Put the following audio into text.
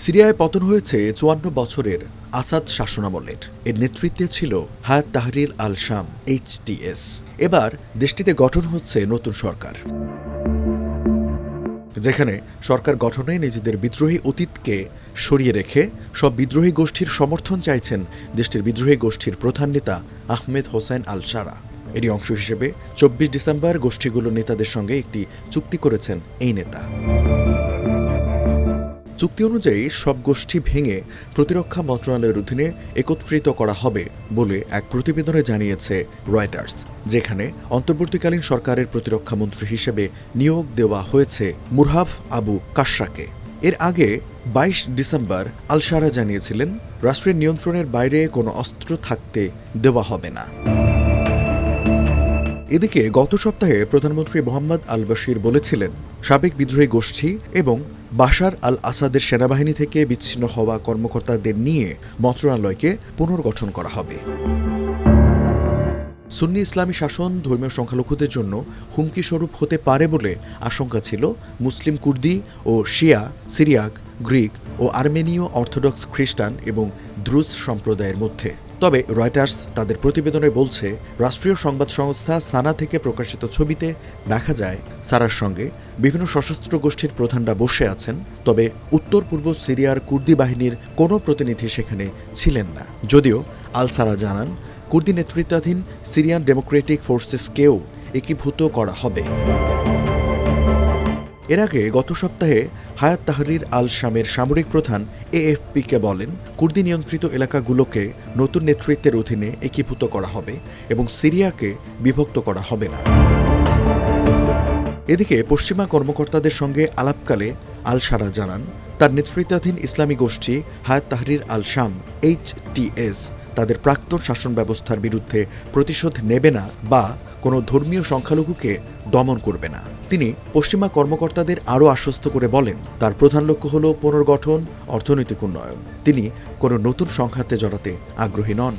সিরিয়ায় পতন হয়েছে ৫৪ বছরের আসাদ শাসনামলের। এর নেতৃত্বে ছিল হায়াত তাহরির আল শাম HTS। এবার দেশটিতে গঠন হচ্ছে নতুন সরকার, যেখানে সরকার গঠনে নিজেদের বিদ্রোহী অতীতকে সরিয়ে রেখে সব বিদ্রোহী গোষ্ঠীর সমর্থন চাইছেন দেশটির বিদ্রোহী গোষ্ঠীর প্রধান নেতা আহমেদ হোসেন আল শারা। এরই অংশ হিসেবে ২৪ ডিসেম্বর গোষ্ঠীগুলোর নেতাদের সঙ্গে একটি চুক্তি করেছেন এই নেতা। চুক্তি অনুযায়ী সব গোষ্ঠী ভেঙে প্রতিরক্ষা মন্ত্রণালয়ের অধীনে একত্রিত করা হবে বলে এক প্রতিবেদনে জানিয়েছে রয়টার্স, যেখানে অন্তর্বর্তীকালীন সরকারের প্রতিরক্ষা মন্ত্রী হিসেবে নিয়োগ দেওয়া হয়েছে মুরহাফ আবু কাশরাকে। এর আগে ২২ ডিসেম্বর আল শারা জানিয়েছিলেন, রাষ্ট্রের নিয়ন্ত্রণের বাইরে কোনো অস্ত্র থাকতে দেওয়া হবে না। এদিকে গত সপ্তাহে প্রধানমন্ত্রী মোহাম্মদ আল বশির বলেছিলেন, সাবেক বিদ্রোহী গোষ্ঠী এবং বাশার আল আসাদের সেনাবাহিনী থেকে বিচ্ছিন্ন হওয়া কর্মকর্তাদের নিয়ে মন্ত্রণালয়কে পুনর্গঠন করা হবে। সুন্নি ইসলামী শাসন ধর্মীয় সংখ্যালঘুদের জন্য হুমকি স্বরূপ হতে পারে বলে আশঙ্কা ছিল মুসলিম কুর্দি ও শিয়া, সিরিয়াক, গ্রিক ও আর্মেনীয় অর্থোডক্স খ্রিস্টান এবং দ্রুজ সম্প্রদায়ের মধ্যে। তবে রয়টার্স তাদের প্রতিবেদনে বলছে, রাষ্ট্রীয় সংবাদ সংস্থা সানা থেকে প্রকাশিত ছবিতে দেখা যায় সারার সঙ্গে বিভিন্ন সশস্ত্র গোষ্ঠীর প্রধানরা বসে আছেন, তবে উত্তর পূর্ব সিরিয়ার কুর্দি বাহিনীর কোনো প্রতিনিধি সেখানে ছিলেন না। যদিও আল সারা জানান, কুর্দি নেতৃত্বাধীন সিরিয়ান ডেমোক্রেটিক ফোর্সেসকেও একীভূত করা হবে। এর আগে গত সপ্তাহে হায়াত তাহরির আল শামের সামরিক প্রধান AFPকে বলেন, কুর্দি নিয়ন্ত্রিত এলাকাগুলোকে নতুন নেতৃত্বের অধীনে একীভূত করা হবে এবং সিরিয়াকে বিভক্ত করা হবে না। এদিকে পশ্চিমা কর্মকর্তাদের সঙ্গে আলাপকালে আল শারা জানান, তার নেতৃত্বাধীন ইসলামী গোষ্ঠী হায়াত তাহরির আল শাম HTS তাদের প্রাক্তন শাসন ব্যবস্থার বিরুদ্ধে প্রতিশোধ নেবে না বা কোনো ধর্মীয় সংখ্যালঘুকে দমন করবে না। তিনি পশ্চিমা কর্মকর্তাদের আরও আশ্বস্ত করে বলেন, তার প্রধান লক্ষ্য হল পুনর্গঠন, অর্থনৈতিক উন্নয়ন। তিনি কোনো নতুন সংঘাতে জড়াতে আগ্রহী নন।